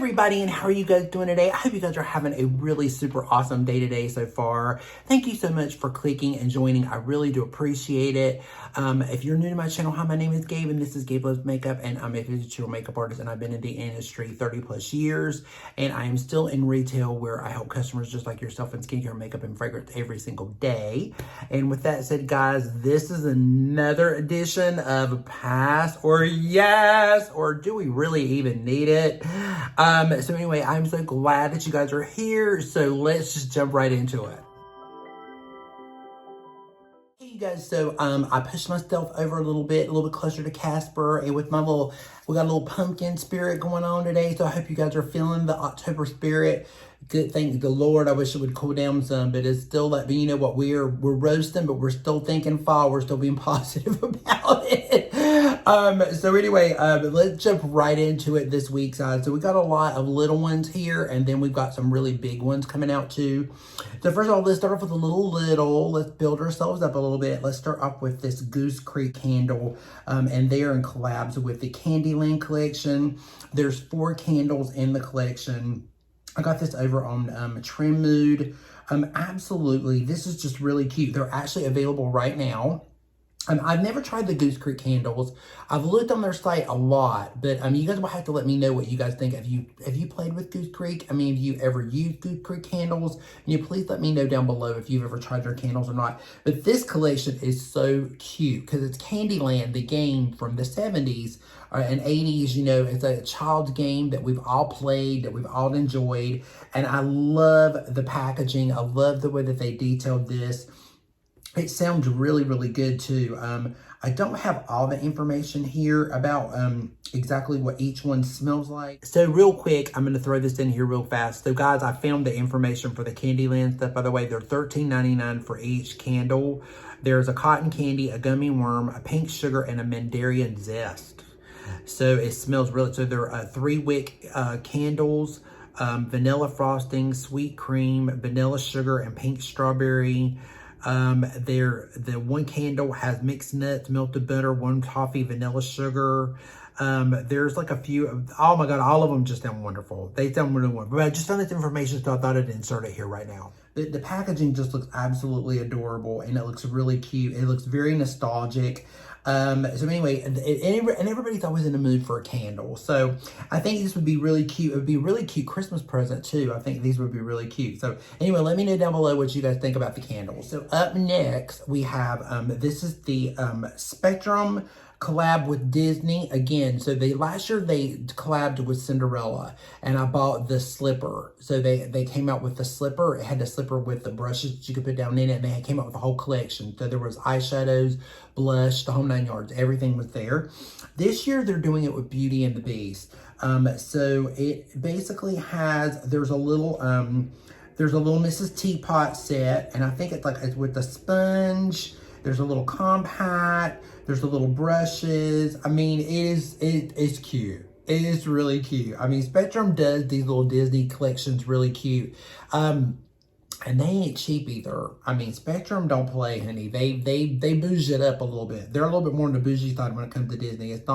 everybody, and how are you guys doing today? I hope you guys are having a really super awesome day today so far. Thank you so much for clicking and joining. I really do appreciate it. If you're new to my channel, hi, my name is Gabe, and this is GabeLuvsMakeup, and I'm a digital makeup artist, and I've been in the industry 30 plus years, and I am still in retail where I help customers just like yourself in skincare, makeup, and fragrance every single day. And with that said, guys, this is another edition of Pass or Yes, or do we really even need it? So anyway, I'm so glad that you guys are here. So let's just jump right into it. Hey you guys, so I pushed myself over a little bit closer to Casper, and with my we got a little pumpkin spirit going on today. So I hope you guys are feeling the October spirit. Good, thank the Lord. I wish it would cool down some, but it's still like, you know what, we're roasting, but we're still thinking fall. We're still being positive about it. So anyway, let's jump right into it this week, guys. So we got a lot of little ones here, and then we've got some really big ones coming out too. So first of all, let's start off with a little. Let's build ourselves up a little bit. Let's start off with this Goose Creek candle, and they are in collabs with the Candyland collection. There's 4 candles in the collection. I got this over on Trim Mood. Absolutely, this is just really cute. They're actually available right now. I've never tried the Goose Creek candles. I've looked on their site a lot, but you guys will have to let me know what you guys think. Have you played with Goose Creek? I mean, have you ever used Goose Creek candles? And you please let me know down below if you've ever tried their candles or not. But this collection is so cute because it's Candyland, the game from the 70s and 80s. You know, it's a child's game that we've all played, that we've all enjoyed. And I love the packaging. I love the way that they detailed this. It sounds really, really good too. I don't have all the information here about exactly what each one smells like. So real quick, I'm going to throw this in here real fast. So guys, I found the information for the Candyland stuff. By the way, they're $13.99 for each candle. There's a cotton candy, a gummy worm, a pink sugar, and a mandarin zest. So it smells really, so there are 3 wick candles, vanilla frosting, sweet cream, vanilla sugar, and pink strawberry. The one candle has mixed nuts, melted butter, 1 toffee, vanilla sugar. There's like a few, oh my God, all of them just sound wonderful. They sound really wonderful. But I just found this information, so I thought I'd insert it here right now. The packaging just looks absolutely adorable, and it looks really cute. It looks very nostalgic. So anyway, and everybody's always in the mood for a candle. So I think this would be really cute. It would be a really cute Christmas present too. I think these would be really cute. So anyway, let me know down below what you guys think about the candles. So up next, we have, this is the Spectrum collab with Disney again. So last year they collabed with Cinderella, and I bought the slipper. So they came out with the slipper. It had the slipper with the brushes that you could put down in it, and they came out with a whole collection. So there was eyeshadows, blush, the whole 9 yards. Everything was there. This year they're doing it with Beauty and the Beast. So it basically has, there's a little Mrs. Teapot set, and I think it's with the sponge. There's a little compact. There's the little brushes. I mean, it's cute. It is really cute. I mean, Spectrum does these little Disney collections really cute. And they ain't cheap either. I mean, Spectrum don't play, honey. They bougie it up a little bit. They're a little bit more on the bougie side when it comes to Disney. It's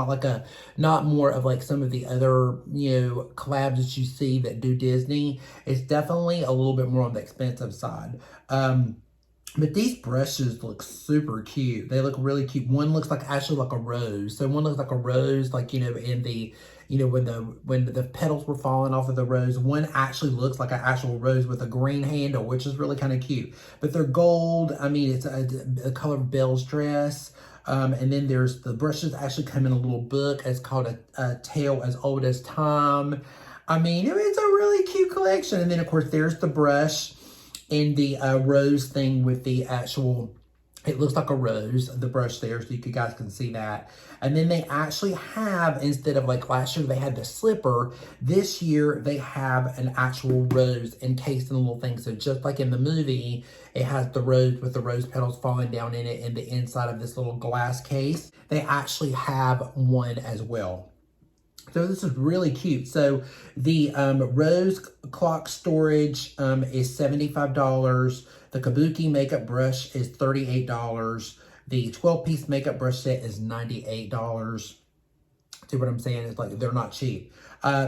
not more of like some of the other, you know, collabs that you see that do Disney. It's definitely a little bit more on the expensive side. But these brushes look super cute. They look really cute. One looks actually like a rose. So one looks like a rose, like, you know, in the, you know, when the petals were falling off of the rose. One actually looks like an actual rose with a green handle, which is really kind of cute. But they're gold. I mean, it's a color of Belle's dress. And then there's the brushes actually come in a little book. It's called a Tale as Old as Time. I mean, it's a really cute collection. And then, of course, there's the brush in the rose thing with the actual, it looks like a rose, the brush there, so you guys can see that. And then they actually have, instead of like last year they had the slipper, this year they have an actual rose encased in a little thing. So just like in the movie, it has the rose with the rose petals falling down in it in the inside of this little glass case. They actually have one as well. So this is really cute. So the rose clock storage is $75. The Kabuki makeup brush is $38. The 12-piece makeup brush set is $98. See what I'm saying? It's like they're not cheap.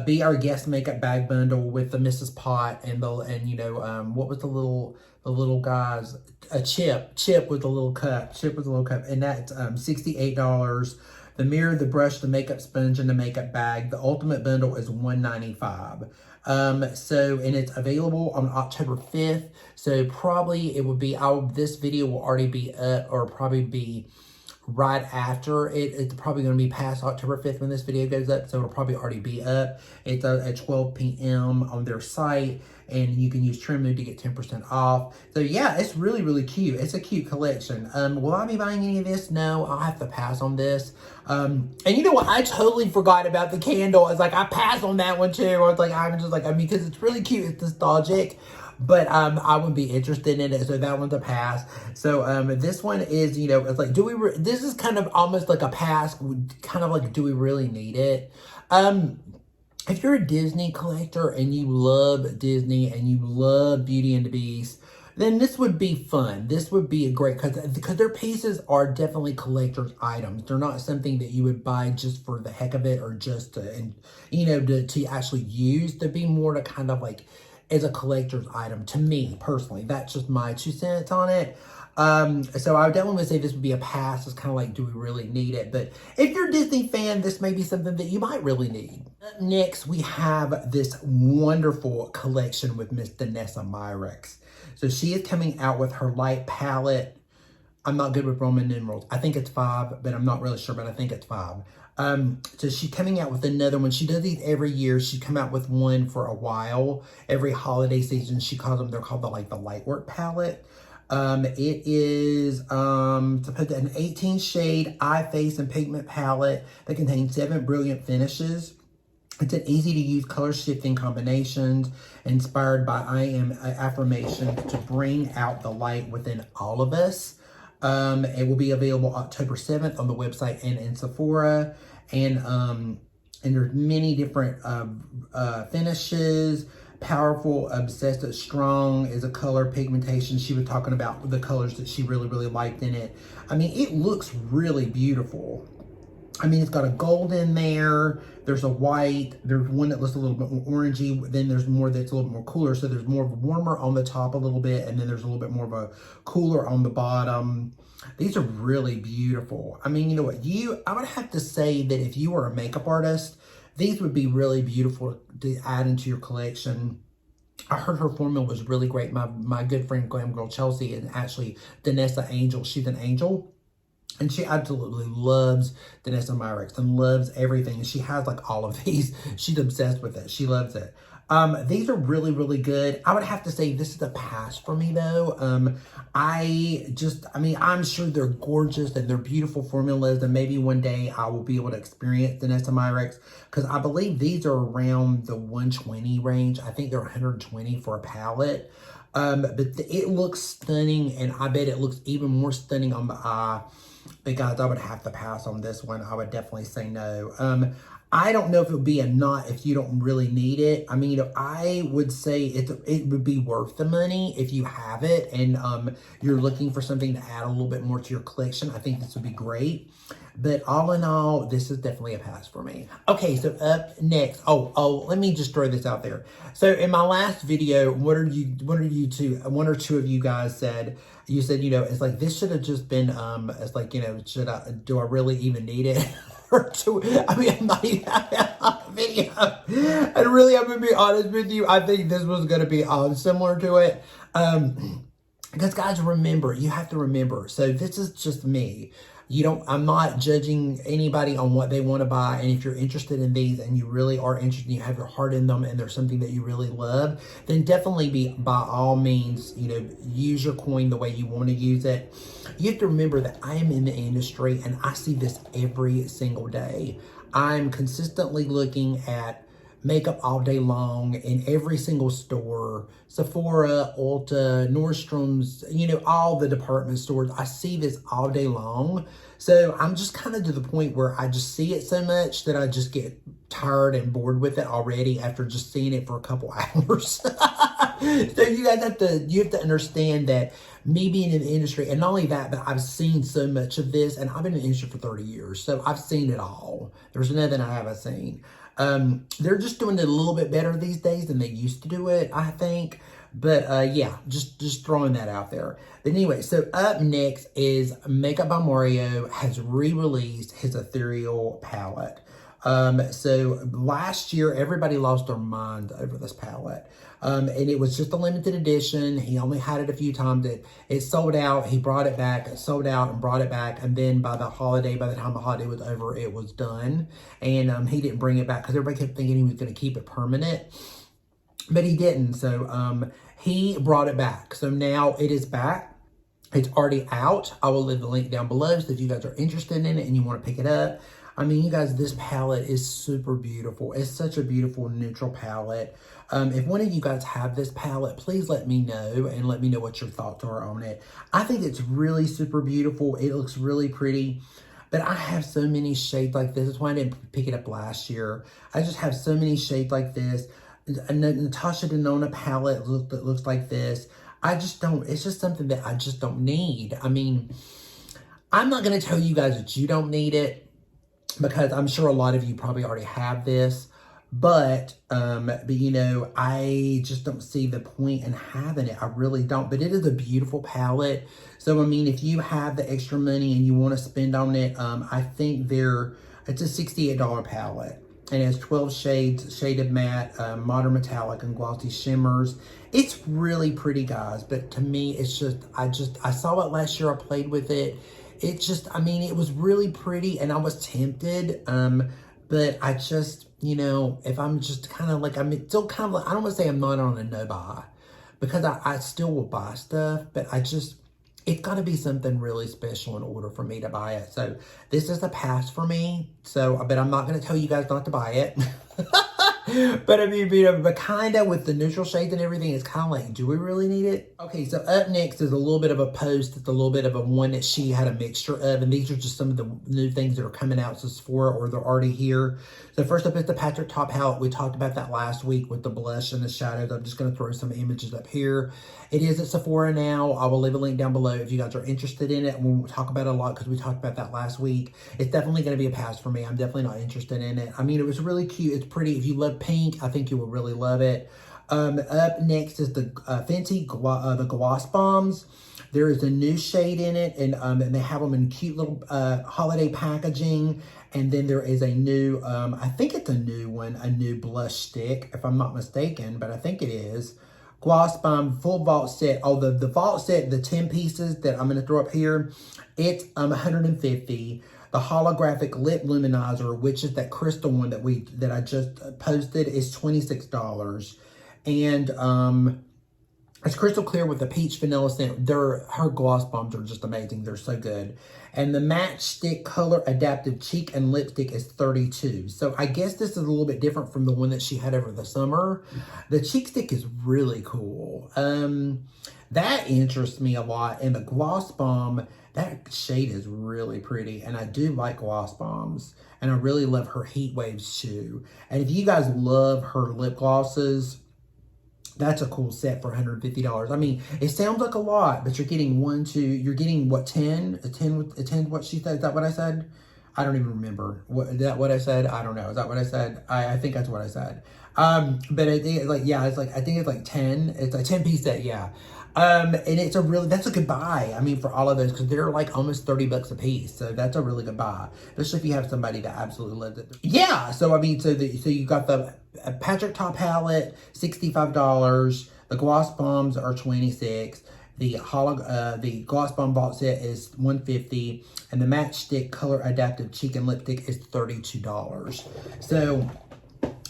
Be Our Guest makeup bag bundle with the Mrs. Pot and you know, what was the little guys, a chip with a little cup, and that's $68. The mirror, the brush, the makeup sponge, and the makeup bag. The ultimate bundle is $195. And it's available on October 5th. So probably it would be, this video will already be up, or probably be right after it. It's probably going to be past October 5th when this video goes up, so it'll probably already be up. It's at 12 p.m. on their site, and you can use Trim Move to get 10% off. So yeah, it's really, really cute. It's a cute collection. Will I be buying any of this? No, I'll have to pass on this. And you know what? I totally forgot about the candle. It's like, I passed on that one too. I was like, I'm just like, I mean, because it's really cute. It's nostalgic. But I wouldn't be interested in it, so that one's a pass. So this one is, you know, it's like, this is kind of almost like a pass, kind of like, do we really need it? If you're a Disney collector and you love Disney and you love Beauty and the Beast, then this would be fun. This would be a great, because their pieces are definitely collector's items. They're not something that you would buy just for the heck of it, or just to, and you know, to actually use. To be more to kind of like, as a collector's item, to me personally. That's just my 2 cents on it. So I would definitely say this would be a pass. It's kind of like, do we really need it? But if you're a Disney fan, this may be something that you might really need. Up next, we have this wonderful collection with Miss Danessa Myricks. So she is coming out with her light palette. I'm not good with Roman numerals. I think it's 5, but I'm not really sure, but I think it's 5. So she's coming out with another one. She does these every year. She come out with one for a while. Every holiday season, she calls them, they're called the Lightwork palette. It is an 18 shade eye, face, and pigment palette that contains 7 brilliant finishes. It's an easy to use color shifting combinations inspired by I am affirmations to bring out the light within all of us. It will be available October 7th on the website and in Sephora. And there's many different finishes. Powerful, obsessive, strong is a color pigmentation. She was talking about the colors that she really, really liked in it. I mean, it looks really beautiful. I mean, it's got a gold in there. There's a white. There's one that looks a little bit more orangey. Then there's more that's a little more cooler. So there's more of a warmer on the top a little bit. And then there's a little bit more of a cooler on the bottom. These are really beautiful. I mean, you know what? I would have to say that if you were a makeup artist, these would be really beautiful to add into your collection. I heard her formula was really great. My good friend Glam Girl Chelsea, and actually Danessa Angel, she's an angel. And she absolutely loves Danessa Myricks and loves everything. And she has like all of these. She's obsessed with it. She loves it. These are really, really good. I would have to say this is a pass for me though. I'm sure they're gorgeous and they're beautiful formulas. And maybe one day I will be able to experience Danessa Myricks, because I believe these are around the 120 range. I think they're 120 for a palette. But it looks stunning, and I bet it looks even more stunning on the eye. But guys, I would have to pass on this one. I would definitely say no. I don't know if it would be a not if you don't really need it. I mean, you know, I would say it would be worth the money if you have it and you're looking for something to add a little bit more to your collection. I think this would be great. But all in all, this is definitely a pass for me. Okay, so up next. Oh, let me just throw this out there. So in my last video, one or two of you guys said, you know, it's like, this should have just been, it's like, you know, do I really even need it? I mean, I'm not even on a video. And really, I'm going to be honest with you. I think this was going to be similar to it. Because guys, remember, you have to remember. So this is just me. I'm not judging anybody on what they want to buy. And if you're interested in these and you really are interested, you have your heart in them and there's something that you really love, then definitely by all means, you know, use your coin the way you want to use it. You have to remember that I am in the industry and I see this every single day. I'm consistently looking at makeup all day long in every single store, Sephora, Ulta, Nordstrom's, you know, all the department stores. I see this all day long. So I'm just kind of to the point where I just see it so much that I just get tired and bored with it already after just seeing it for a couple hours. So you guys have to understand that me being in the industry, and not only that, but I've seen so much of this, and I've been in the industry for 30 years, so I've seen it all. There's nothing I haven't seen. They're just doing it a little bit better these days than they used to do it, I think. But yeah, just throwing that out there. But anyway, so up next is Makeup by Mario has re-released his Ethereal palette. So last year, everybody lost their mind over this palette. And it was just a limited edition. He only had it a few times. It sold out. He brought it back. It sold out and brought it back. And then by the time the holiday was over, it was done. And he didn't bring it back because everybody kept thinking he was going to keep it permanent. But he didn't. So he brought it back. So now it is back. It's already out. I will leave the link down below. So if you guys are interested in it and you want to pick it up. I mean, you guys, this palette is super beautiful. It's such a beautiful neutral palette. If one of you guys have this palette, please let me know and let me know what your thoughts are on it. I think it's really super beautiful. It looks really pretty. But I have so many shades like this. That's why I didn't pick it up last year. I just have so many shades like this. A Natasha Denona palette that looks like this. I just don't, it's just something that I just don't need. I mean, I'm not going to tell you guys that you don't need it, because I'm sure a lot of you probably already have this, but you know, I just don't see the point in having it. I really don't, but it is a beautiful palette. So, I mean, if you have the extra money and you want to spend on it, I think it's a $68 palette. And it has 12 shades, shaded matte, modern metallic, and glossy shimmers. It's really pretty, guys, but to me, it's just, I saw it last year, I played with it. It just, I mean, it was really pretty and I was tempted. But I just, you know, if I'm just kind of like, I'm still kind of like, I don't want to say I'm not on a no buy, because I still will buy stuff, but it's got to be something really special in order for me to buy it. So this is a pass for me. So, but I'm not going to tell you guys not to buy it. But I mean, you know, but kind of with the neutral shades and everything, it's kind of like, do we really need it? Okay, so up next is a little bit of a post. It's a little bit of a one that she had a mixture of, and these are just some of the new things that are coming out to Sephora, or they're already here. So first up is the Patrick Top palette. We talked about that last week with the blush and the shadows. I'm just going to throw some images up here. It is at Sephora now. I will leave a link down below if you guys are interested in it. We'll talk about it a lot because we talked about that last week. It's definitely going to be a pass for me. I'm definitely not interested in it. I mean, it was really cute. It's pretty. If you love pink, I think you will really love it. Up next is the FENTY the Gloss Bombs. There is a new shade in it, and they have them in cute little holiday packaging. And then there is a new, I think it's a new one, a new blush stick, if I'm not mistaken, but I think it is. Gloss Bomb full vault set. Oh, the vault set, the 10 pieces that I'm going to throw up here, it's $150. The holographic lip luminizer, which is that crystal one that I just posted, is $26. And it's crystal clear with a peach vanilla scent. Her gloss bombs are just amazing. They're so good. And the Matchstick Color Adaptive Cheek and Lipstick is $32. So I guess this is a little bit different from the one that she had over the summer. The cheek stick is really cool. That interests me a lot. And the Gloss Bomb, that shade is really pretty. And I do like Gloss Bombs. And I really love her Heat Waves too. And if you guys love her lip glosses, that's a cool set for $150. I mean, it sounds like a lot, but you're getting you're getting what, 10? A 10, what she said? Is that what I said? I don't even remember. Is that what I said? I don't know. Is that what I said? I think that's what I said. But I think I think it's like 10. It's a 10-piece set, yeah. And that's a good buy. I mean, for all of those, because they're like almost 30 bucks a piece. So that's a really good buy, especially if you have somebody that absolutely loves it. Yeah. So, I mean, so you got the Patrick Top palette, $65. The Gloss Bombs are $26. The Gloss Bomb Vault set is $150. And the Matchstick Color Adaptive Cheek and Lipstick is $32. So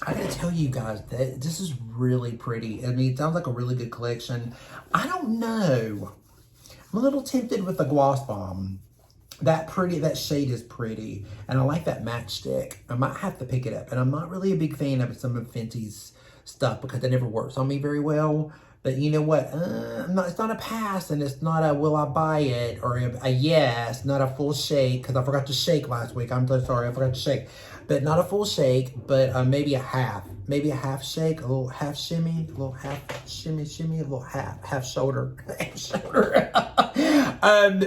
I gotta tell you guys that this is really pretty. I mean, it sounds like a really good collection. I don't know. I'm a little tempted with the Gloss Bomb. That shade is pretty. And I like that matchstick. I might have to pick it up. And I'm not really a big fan of some of Fenty's stuff because it never works on me very well. But you know what? It's not a pass, and it's not a will I buy it, or a yes, not a full shake, because I forgot to shake last week. I'm so sorry, I forgot to shake. But not a full shake, but maybe a half. maybe a half shake, a little half shimmy, a little half shimmy, a little half shoulder,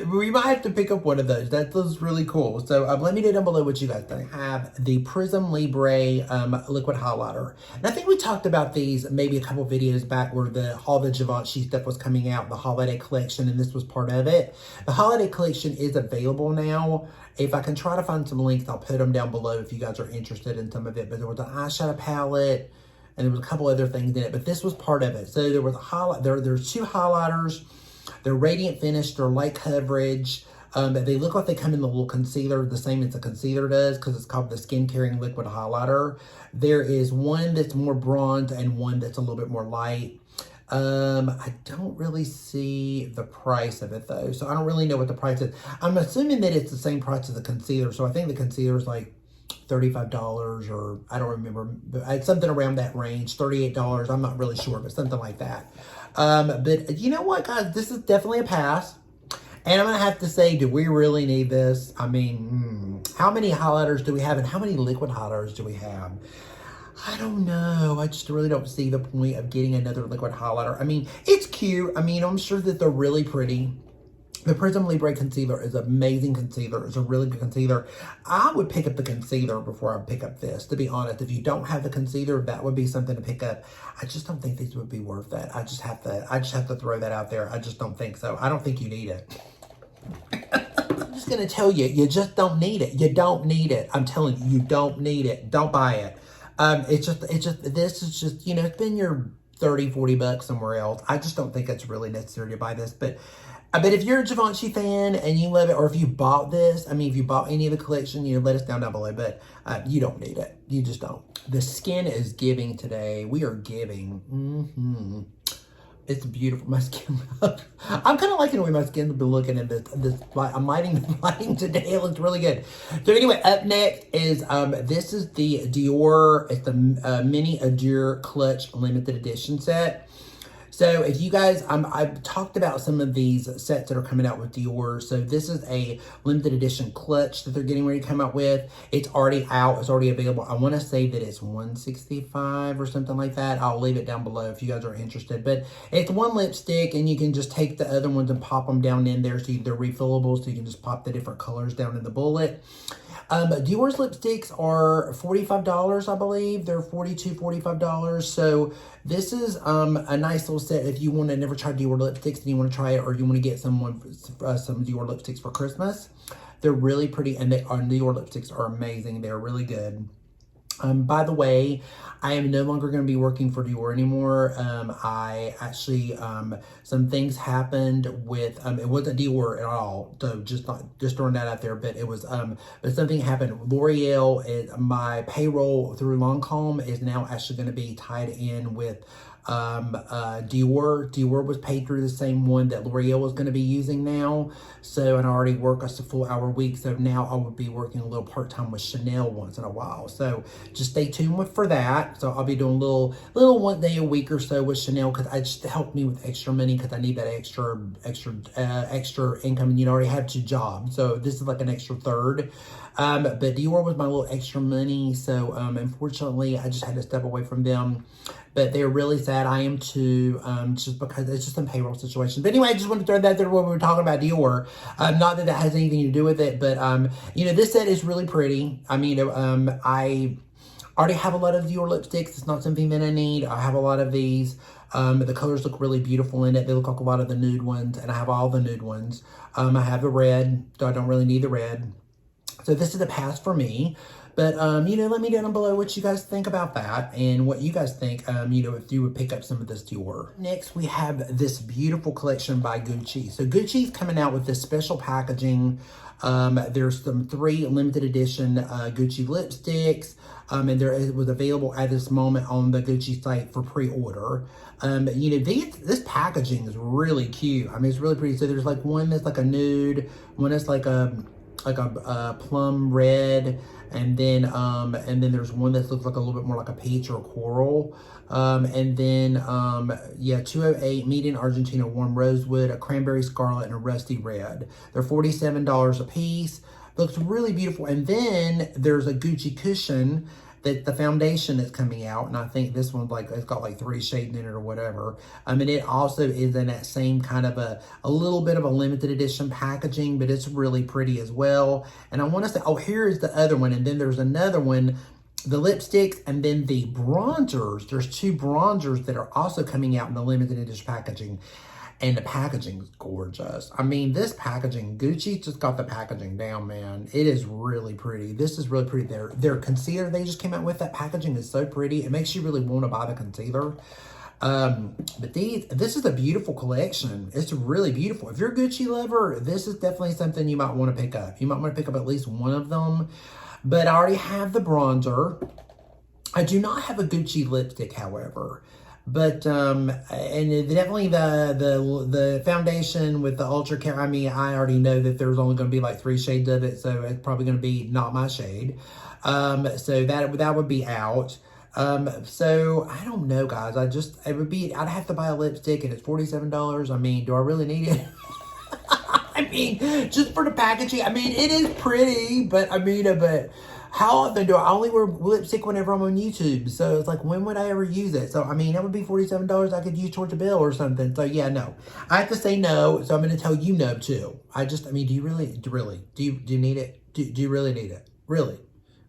we might have to pick up one of those. That looks really cool. So let me know down below what you guys think. I have the Prism Libre liquid highlighter. And I think we talked about these maybe a couple videos back where all the Givenchy stuff was coming out, the holiday collection, and this was part of it. The holiday collection is available now. If I can try to find some links, I'll put them down below if you guys are interested in some of it. But there was an eyeshadow palette, and there was a couple other things in it, but this was part of it. So there was a highlight. There's 2 highlighters. They're radiant finish. They're light coverage. They look like they come in the little concealer, the same as the concealer does, because it's called the Skin Caring Liquid Highlighter. There is one that's more bronze and one that's a little bit more light. I don't really see the price of it though, so I don't really know what the price is. I'm assuming that it's the same price as the concealer, so I think the concealer is like $35, or I don't remember, but it's something around that range, $38. I'm not really sure, but something like that. But you know what, guys, this is definitely a pass. And I'm gonna have to say, do we really need this? I mean, how many highlighters do we have, and how many liquid highlighters do we have? I don't know. I just really don't see the point of getting another liquid highlighter. I mean, it's cute. I mean, I'm sure that they're really pretty. The Prism Libre concealer is an amazing concealer. It's a really good concealer. I would pick up the concealer before I pick up this, to be honest. If you don't have the concealer, that would be something to pick up. I just don't think these would be worth that. I just have to throw that out there. I just don't think so. I don't think you need it. I'm just gonna tell you, you just don't need it. You don't need it. I'm telling you, you don't need it. Don't buy it. This is just, you know, spend your 30, 40 bucks somewhere else. I just don't think it's really necessary to buy this, but if you're a Givenchy fan and you love it, or if you bought this, I mean, if you bought any of the collection, you know, let us down below, but you don't need it. You just don't. The skin is giving today. We are giving. It's beautiful. My skin, I'm kind of liking the way my skin's been looking in this light. I'm lighting today. It looks really good. So anyway, up next is, this is the Dior, it's the Mini Adore Clutch Limited Edition set. So if you guys, I've talked about some of these sets that are coming out with Dior. So this is a limited edition clutch that they're getting ready to come out with. It's already out. It's already available. I want to say that it's $165 or something like that. I'll leave it down below if you guys are interested. But it's one lipstick, and you can just take the other ones and pop them down in there. So they're refillable, so you can just pop the different colors down in the bullet. Dior's lipsticks are $45, I believe. They're $42, $45. So this is a nice little set if you want to never try Dior lipsticks and you want to try it, or you want to get some Dior lipsticks for Christmas. They're really pretty, and Dior lipsticks are amazing. They're really good. By the way, I am no longer going to be working for Dior anymore. I actually, some things happened with, it wasn't Dior at all, so just throwing that out there, but it was, but something happened. L'Oreal, my payroll through Lancome is now actually going to be tied in with Dior. Dior was paid through the same one that L'Oreal was going to be using now. So, and I already work a full hour week. So now I will be working a little part-time with Chanel once in a while. So just stay tuned for that. So I'll be doing a little 1 day a week or so with Chanel, because I just helped me with extra money, because I need that extra income, and you already have 2 jobs. So this is like an extra third. But Dior was my little extra money. So, unfortunately, I just had to step away from them. But they're really sad. I am too, just because it's just a payroll situation. But anyway, I just want to throw that there when we were talking about Dior. Not that has anything to do with it, but, you know, this set is really pretty. I mean, I already have a lot of Dior lipsticks. It's not something that I need. I have a lot of these. The colors look really beautiful in it. They look like a lot of the nude ones, and I have all the nude ones. I have the red, so I don't really need the red. So this is a pass for me. But, you know, let me know down below what you guys think about that, and what you guys think, you know, if you would pick up some of this Dior. Next, we have this beautiful collection by Gucci. So Gucci's coming out with this special packaging. There's some 3 limited edition Gucci lipsticks, and it was available at this moment on the Gucci site for pre-order. You know, this packaging is really cute. I mean, it's really pretty. So there's like one that's like a nude, one that's like a plum red, and then there's one that looks like a little bit more like a peach or a coral, and then yeah, 208 medium Argentina warm rosewood, a cranberry scarlet, and a rusty red. They're $47 a piece. Looks really beautiful. And then there's a Gucci cushion, the foundation that's coming out, and I think this one's like, it's got like 3 shades in it or whatever. And it also is in that same kind of a little bit of a limited edition packaging, but it's really pretty as well. And I want to say, oh, here's the other one, and then there's another one, the lipsticks, and then the bronzers. There's 2 bronzers that are also coming out in the limited edition packaging. And the packaging is gorgeous. I mean, this packaging, Gucci just got the packaging down, man. It is really pretty. This is really pretty. Their concealer they just came out with, that packaging is so pretty. It makes you really want to buy the concealer. But this is a beautiful collection. It's really beautiful. If you're a Gucci lover, this is definitely something you might want to pick up. You might want to pick up at least one of them. But I already have the bronzer. I do not have a Gucci lipstick, however. But and definitely the foundation with the ultra care. I mean, I already know that there's only going to be like 3 shades of it, so it's probably going to be not my shade. So that would be out. So I don't know, guys. I'd have to buy a lipstick, and it's $47. I mean, do I really need it? I mean, just for the packaging. I mean, it is pretty, but how often do I only wear lipstick whenever I'm on YouTube? So it's like, when would I ever use it? So, I mean, that would be $47 I could use towards a bill or something. So, yeah, no. I have to say no, so I'm going to tell you no, too. I mean, do you need it? Do you really need it? Really?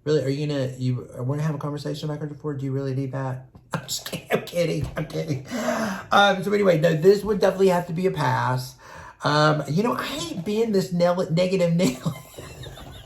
Really? Are you going to, want to have a conversation back and forth? Do you really need that? I'm just kidding. I'm kidding. So anyway, no, this would definitely have to be a pass. You know, I ain't been this negative Nelly.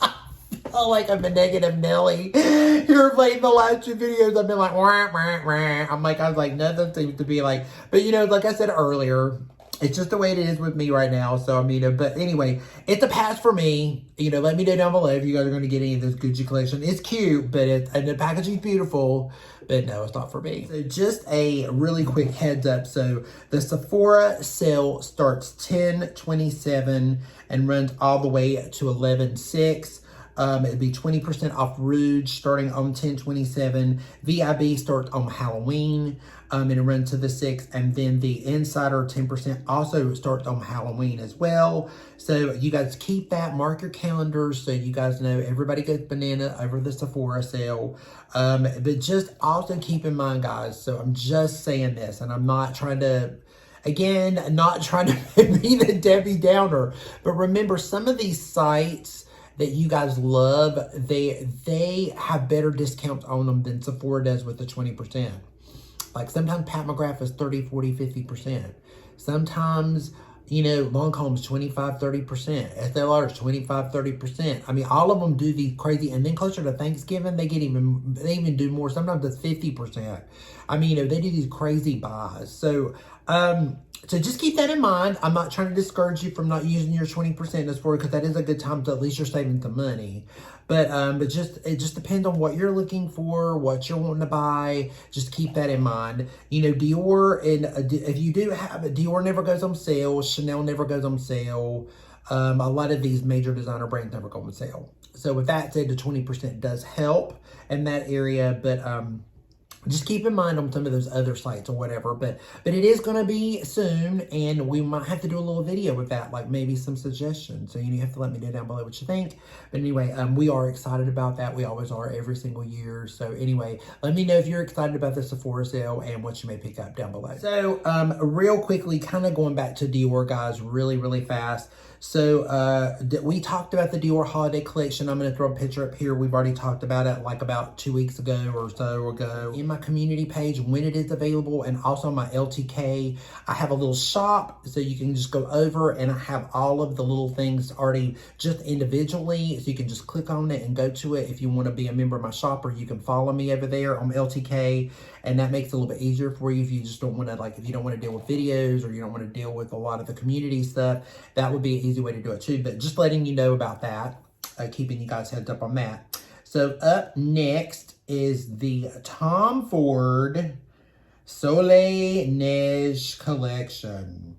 I feel like I'm a negative Nelly. Here late in the last 2 videos, I've been like, wah, wah, wah. I was like, nothing seems to be like, but you know, like I said earlier, it's just the way it is with me right now. So, I mean, but anyway, it's a pass for me. You know, let me know down below if you guys are going to get any of this Gucci collection. It's cute, but and the packaging's beautiful, but no, it's not for me. So just a really quick heads up. So the Sephora sale starts 10/27 and runs all the way to 11/6. It'd be 20% off Rouge starting on 10/27. VIB starts on Halloween, and it runs to the 6th. And then the Insider 10% also starts on Halloween as well. So you guys keep that, mark your calendars so you guys know everybody goes banana over the Sephora sale. But just also keep in mind, guys, so I'm just saying this, and I'm not trying to, again, not trying to be the Debbie Downer, but remember, some of these sites that you guys love, they have better discounts on them than Sephora does with the 20%. Like sometimes Pat McGrath is 30, 40, 50%. Sometimes, you know, Lancome's 25, 30%. SLR is 25, 30%. I mean, all of them do these crazy, and then closer to Thanksgiving, they even do more. Sometimes it's 50%. I mean, you know, they do these crazy buys. So, so just keep that in mind. I'm not trying to discourage you from not using your 20% as for, because that is a good time to, at least you're saving some money. But it just depends on what you're looking for, what you're wanting to buy. Just keep that in mind. You know, Dior, and if you do have it, Dior never goes on sale. Chanel never goes on sale. A lot of these major designer brands never go on sale. So with that said, the 20% does help in that area. But just keep in mind on some of those other sites or whatever. But it is going to be soon, and we might have to do a little video with that, like maybe some suggestions. So you have to let me know down below what you think. But anyway, we are excited about that. We always are every single year. So anyway, let me know if you're excited about the Sephora sale and what you may pick up down below. So real quickly, kind of going back to Dior, guys, really fast. So we talked about the Dior holiday collection. I'm going to throw a picture up here. We've already talked about it like about 2 weeks ago or so ago in my community page when it is available, and also my LTK. I have a little shop, so you can just go over, and I have all of the little things already just individually, so you can just click on it and go to it if you want to be a member of my shop, or you can follow me over there on LTK, and that makes it a little bit easier for you if you just don't want to, like, if you don't want to deal with videos or you don't want to deal with a lot of the community stuff. That would be an easy way to do it too. But just letting you know about that, keeping you guys heads up on that. So up next is the Tom Ford Soleil Neige collection.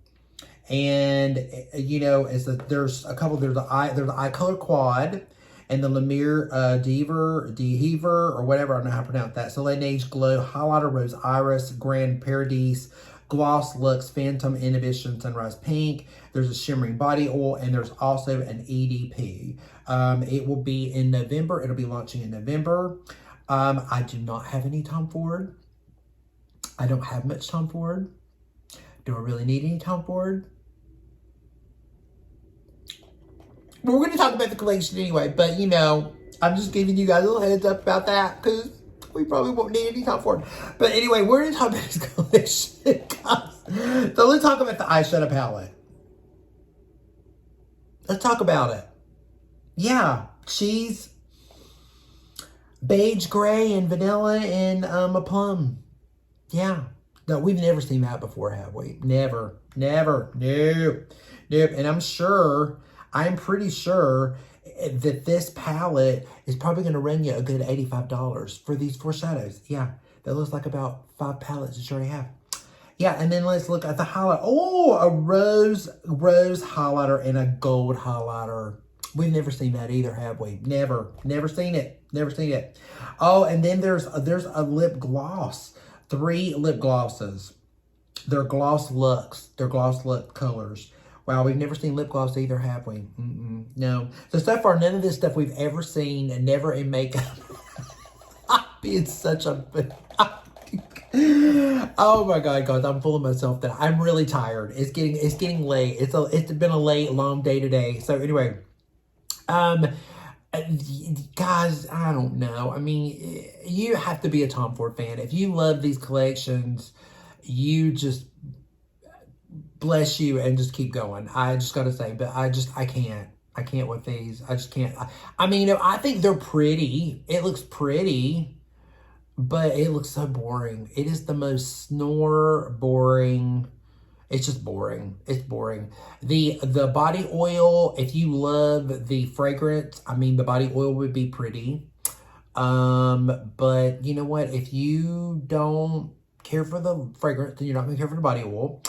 And you know, there's the eye color quad, and the Lumiere Deheaver, or whatever, I don't know how to pronounce that. Soleil Neige Glow Highlighter Rose Iris Grand Paradise Gloss Luxe Phantom Inhibition Sunrise Pink. There's a shimmering body oil, and there's also an EDP. It will be in November. It'll be launching in November. I do not have any Tom Ford. I don't have much Tom Ford. Do I really need any Tom Ford? Well, we're going to talk about the collection anyway, but you know, I'm just giving you guys a little heads up about that because we probably won't need any Tom Ford. But anyway, we're going to talk about this collection, guys. So let's talk about the eyeshadow palette. Let's talk about it. Yeah, she's beige, gray, and vanilla, and a plum. Yeah. No, we've never seen that before, have we? Never. Never. Nope. Nope. And I'm pretty sure that this palette is probably going to run you a good $85 for these 4 shadows. Yeah. That looks like about 5 palettes that you already have. Yeah, and then let's look at the highlight. Oh, a rose highlighter and a gold highlighter. We've never seen that either, have we? Never seen it. Never seen it. Oh, and then there's a lip gloss. 3 lip glosses. They're gloss looks. They're gloss lip colors. Wow, we've never seen lip gloss either, have we? No. So far, none of this stuff we've ever seen, and never in makeup. I'm being such a... Oh my God, guys, I'm full of myself. That I'm really tired. It's getting late. It's been a late, long day today. So anyway, guys, I don't know. I mean, you have to be a Tom Ford fan. If you love these collections, you just, bless you, and just keep going. I just gotta say, but I can't. I can't with these. I just can't. I mean, you know, I think they're pretty. It looks pretty, but it looks so boring. It is the most boring. It's just boring. It's boring. The body oil, if you love the fragrance, I mean, the body oil would be pretty. But you know what? If you don't care for the fragrance, then you're not going to care for the body oil.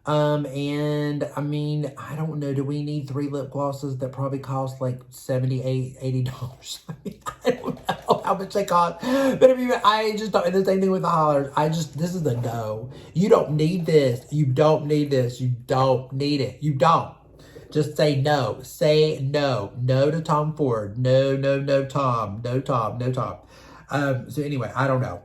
And I mean, I don't know. Do we need 3 lip glosses that probably cost like $78, $80? I mean, I don't know how much they cost. But I mean, I just don't, and the same thing with the hollers. This is a no. You don't need this. You don't need this. You don't need it. You don't. Just say no. Say no. No to Tom Ford. No, no, no, Tom. No, Tom. No, Tom. So anyway, I don't know.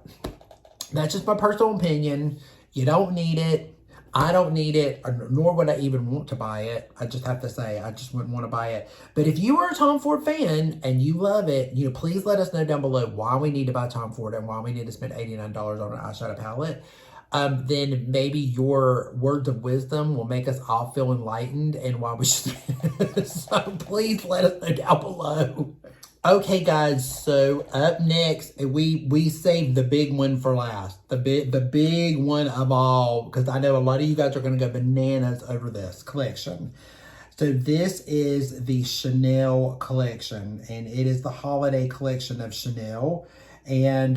That's just my personal opinion. You don't need it. I don't need it, nor would I even want to buy it. I just have to say, I just wouldn't want to buy it. But if you are a Tom Ford fan and you love it, you know, please let us know down below why we need to buy Tom Ford and why we need to spend $89 on an eyeshadow palette. Then maybe your words of wisdom will make us all feel enlightened and why we should. So please let us know down below. Okay, guys, so up next, we saved the big one for last. The big one of all, because I know a lot of you guys are going to go bananas over this collection. So this is the Chanel collection, and it is the holiday collection of Chanel. And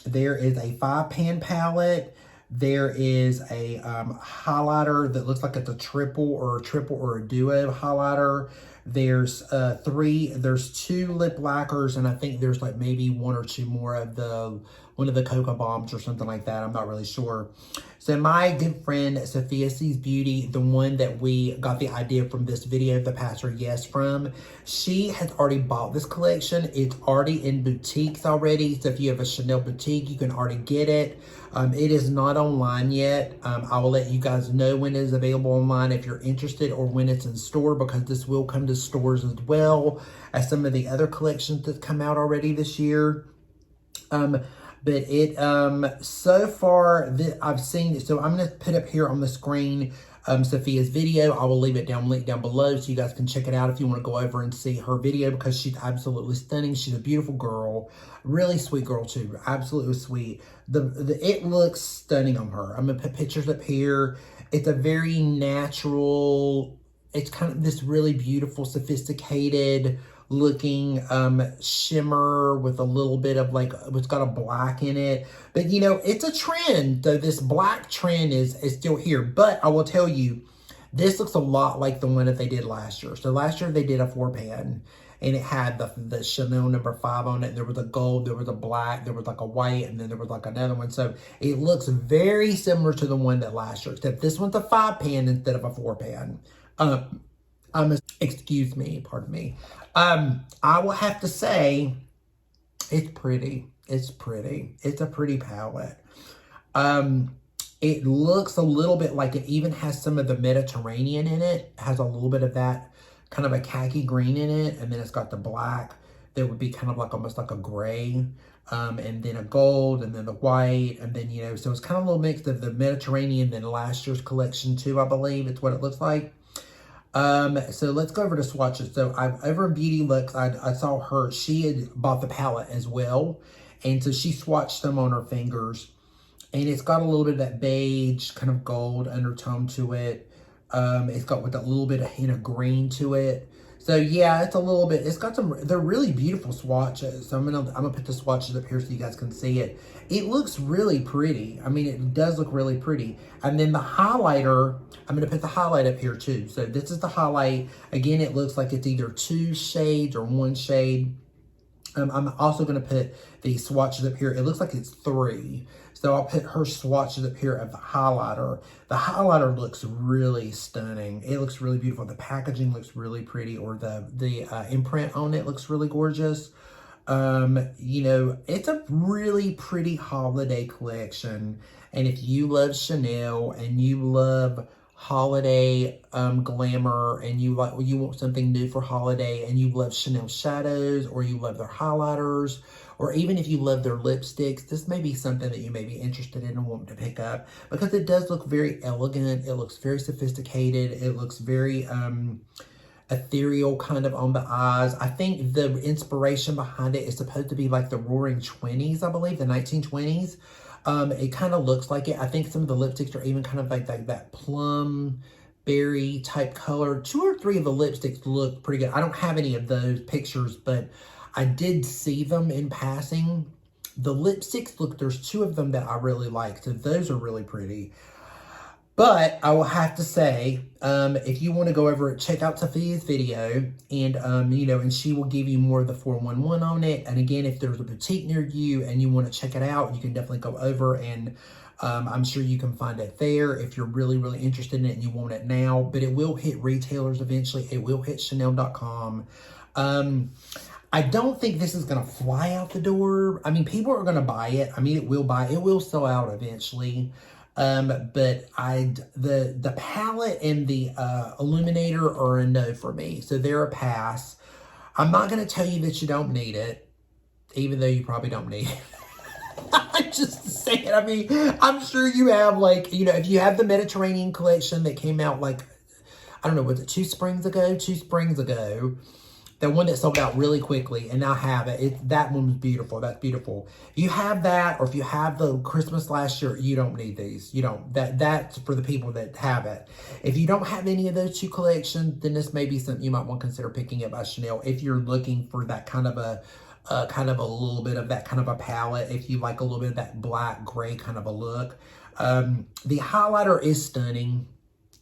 there is a 5-pan palette. There is a highlighter that looks like it's a triple or a duo highlighter. There's 2 lip lacquers, and I think there's like maybe 1 or 2 more of one of the Cocoa Bombs or something like that. I'm not really sure. So my good friend Sophia Sees Beauty, the one that we got the idea from this video, the Pastor Yes from, she has already bought this collection. It's already in boutiques already. So if you have a Chanel boutique, you can already get it. It is not online yet. I will let you guys know when it is available online if you're interested, or when it's in store, because this will come to stores as well as some of the other collections that come out already this year. But it, so far that I've seen, so I'm going to put up here on the screen, Sophia's video. I will leave it link down below so you guys can check it out if you want to go over and see her video, because she's absolutely stunning. She's a beautiful girl, really sweet girl too, absolutely sweet. It looks stunning on her. I'm going to put pictures up here. It's a very natural, it's kind of this really beautiful, sophisticated looking shimmer with a little bit of like, it's got a black in it. But you know, it's a trend. So this black trend is still here. But I will tell you, this looks a lot like the one that they did last year. So last year they did a 4-pan, and it had the Chanel No. 5 on it. There was a gold, there was a black, there was like a white, and then there was like another one. So it looks very similar to the one that last year, except this one's a 5-pan instead of a 4-pan. Excuse me, pardon me. I will have to say, it's pretty. It's pretty. It's a pretty palette. It looks a little bit like it even has some of the Mediterranean in it. It has a little bit of that kind of a khaki green in it. And then it's got the black that would be kind of like almost like a gray. And then a gold, and then the white, and then, you know, so it's kind of a little mix of the Mediterranean than last year's collection too, I believe. It's what it looks like. So let's go over to swatches. So over in Beauty Looks, I saw her, she had bought the palette as well. And so she swatched them on her fingers. And it's got a little bit of that beige kind of gold undertone to it. It's got with a little bit of hint of green to it. So yeah, it's a little bit, it's got some, they're really beautiful swatches. So I'm gonna put the swatches up here so you guys can see it. It looks really pretty. I mean, it does look really pretty. And then the highlighter, I'm gonna put the highlight up here too. So this is the highlight. Again, it looks like it's either 2 shades or 1 shade. I'm also gonna put the swatches up here. It looks like it's 3. So I'll put her swatches up here of the highlighter. The highlighter looks really stunning. It looks really beautiful. The packaging looks really pretty, or the imprint on it looks really gorgeous. You know, it's a really pretty holiday collection. And if you love Chanel and you love holiday glamour, and you want something new for holiday, and you love Chanel shadows, or you love their highlighters, or even if you love their lipsticks, this may be something that you may be interested in and want to pick up, because it does look very elegant. It looks very sophisticated. It looks very ethereal kind of on the eyes. I think the inspiration behind it is supposed to be like the Roaring 20s, I believe, the 1920s. It kind of looks like it. I think some of the lipsticks are even kind of like that plum berry type color. 2 or 3 of the lipsticks look pretty good. I don't have any of those pictures, but I did see them in passing. The lipsticks, look, there's 2 of them that I really like. So those are really pretty. But I will have to say, if you want to go over, check out Sophia's video, and, you know, and she will give you more of the 411 on it. And again, if there's a boutique near you and you want to check it out, you can definitely go over, and I'm sure you can find it there if you're really, really interested in it and you want it now. But it will hit retailers eventually. It will hit Chanel.com. I don't think this is going to fly out the door. I mean, people are going to buy it. I mean, it will sell out eventually. But the palette and the illuminator are a no for me. So they're a pass. I'm not going to tell you that you don't need it, even though you probably don't need it. I'm just saying, I mean, I'm sure you have, like, you know, if you have the Mediterranean collection that came out, like, I don't know, was it 2 springs ago? 2 springs ago. The one that sold out really quickly, and now have it. That one's beautiful. That's beautiful. If you have that, or if you have the Christmas last year, you don't need these. You don't. That's for the people that have it. If you don't have any of those 2 collections, then this may be something you might want to consider picking up by Chanel if you're looking for that kind of a little bit of that kind of a palette. If you like a little bit of that black gray kind of a look, the highlighter is stunning.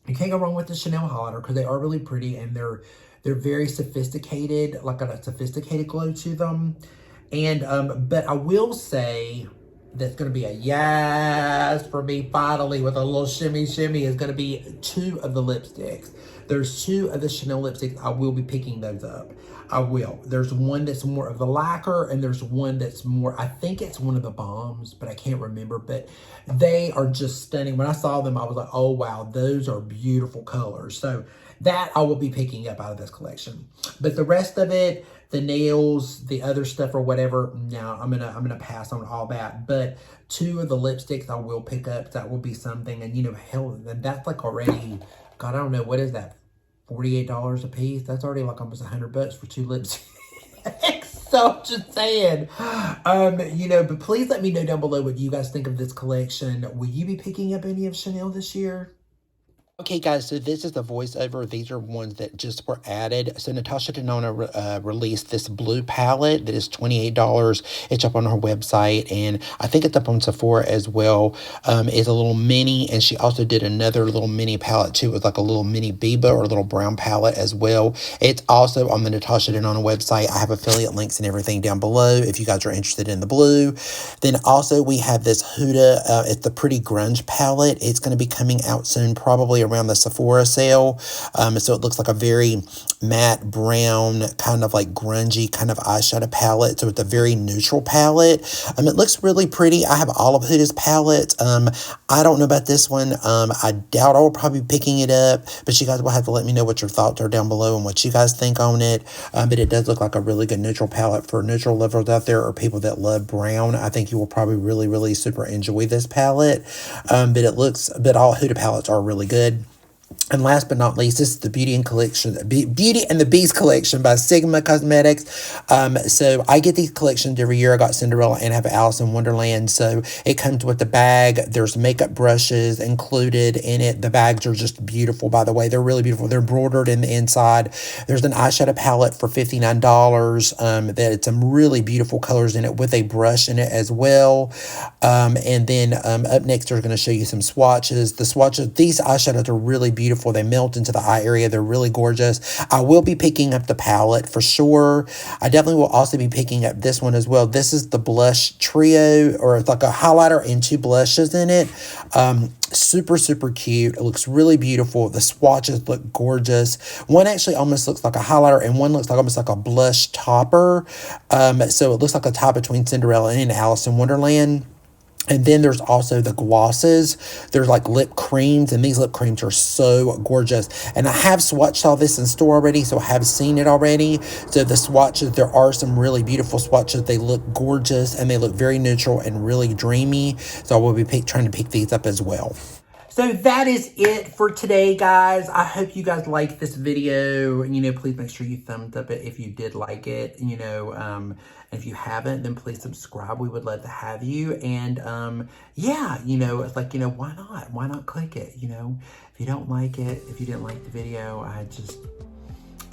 You can't go wrong with the Chanel highlighter because they are really pretty, and they're very sophisticated, like a sophisticated glow to them. And, but I will say that's going to be a yes for me finally with a little shimmy shimmy is going to be 2 of the lipsticks. There's 2 of the Chanel lipsticks. I will be picking those up. I will. There's one that's more of the lacquer, and there's one that's more, I think it's one of the bombs, but I can't remember. But they are just stunning. When I saw them, I was like, oh wow, those are beautiful colors. So that I will be picking up out of this collection. But the rest of it, the nails, the other stuff or whatever, no, I'm gonna pass on all that. But 2 of the lipsticks I will pick up. That will be something. And you know, hell, that's like already, God, I don't know, what is that? $48 a piece. That's already like almost $100 for 2 lipsticks. So I'm just saying, you know, but please let me know down below what you guys think of this collection. Will you be picking up any of Chanel this year? Okay, guys, so this is the voiceover. These are ones that just were added. So Natasha Denona released this blue palette that is $28. It's up on her website, and I think it's up on Sephora as well. It's a little mini, and she also did another little mini palette too. It was like a little mini Biba or a little brown palette as well. It's also on the Natasha Denona website. I have affiliate links and everything down below if you guys are interested in the blue. Then also we have this Huda. It's the Pretty Grunge palette. It's going to be coming out soon, probably around the Sephora sale. So it looks like a very matte brown, kind of like grungy kind of eyeshadow palette. So it's a very neutral palette. It looks really pretty. I have all of Huda's palettes. I don't know about this one. I doubt I will probably be picking it up, but you guys will have to let me know what your thoughts are down below and what you guys think on it. But it does look like a really good neutral palette for neutral lovers out there, or people that love brown. I think you will probably really super enjoy this palette. But all Huda palettes are really good. And last but not least, this is the Beauty and the Beast collection by Sigma Cosmetics. So I get these collections every year. I got Cinderella and I have Alice in Wonderland. So it comes with the bag. There's makeup brushes included in it. The bags are just beautiful, by the way. They're really beautiful. They're embroidered in the inside. There's an eyeshadow palette for $59. That it's some really beautiful colors in it with a brush in it as well. And then up next, we're going to show you some swatches. The swatches, these eyeshadows are really beautiful. They melt into the eye area. They're really gorgeous. I will be picking up the palette for sure. I definitely will also be picking up this one as well. This is the blush trio, or it's like a highlighter and 2 blushes in it. Super cute. It looks really beautiful. The swatches look gorgeous. One actually almost looks like a highlighter, and one looks like almost like a blush topper. So it looks like a tie between Cinderella and Alice in Wonderland. And then there's also the glosses. There's like lip creams, and these lip creams are so gorgeous. And I have swatched all this in store already, so I have seen it already. So the swatches, there are some really beautiful swatches. They look gorgeous, and they look very neutral and really dreamy. So I will be trying to pick these up as well. So that is it for today, guys. I hope you guys liked this video. Please make sure you thumbs up it if you did like it. And if you haven't, then please subscribe. We would love to have you. And yeah, it's like, why not? Why not click it? If you don't like it, if you didn't like the video, I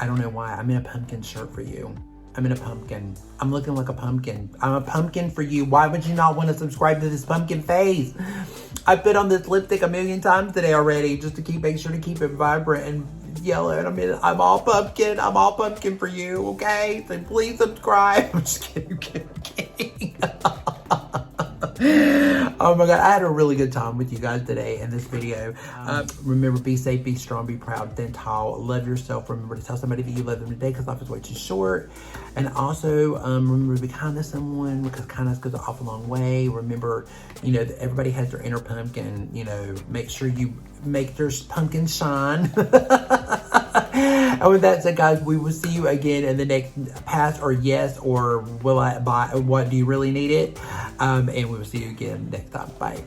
don't know why. I'm in a pumpkin shirt for you. I'm in a pumpkin. I'm looking like a pumpkin. I'm a pumpkin for you. Why would you not want to subscribe to this pumpkin face? I put on this lipstick 1,000,000 times today already, just to make sure to keep it vibrant and yellow. And I'm all pumpkin. I'm all pumpkin for you, okay? So please subscribe. I'm just kidding. Oh my God, I had a really good time with you guys today in this video. Remember, be safe, be strong, be proud, stand tall, love yourself. Remember to tell somebody that you love them today, because life is way too short. And also, remember to be kind to someone, because kindness goes an awful long way. Remember, that everybody has their inner pumpkin. Make sure you make their pumpkin shine. And with that said, guys, we will see you again in the next pass or yes, or will I buy, what do you really need it? And we will see you again next time. Bye.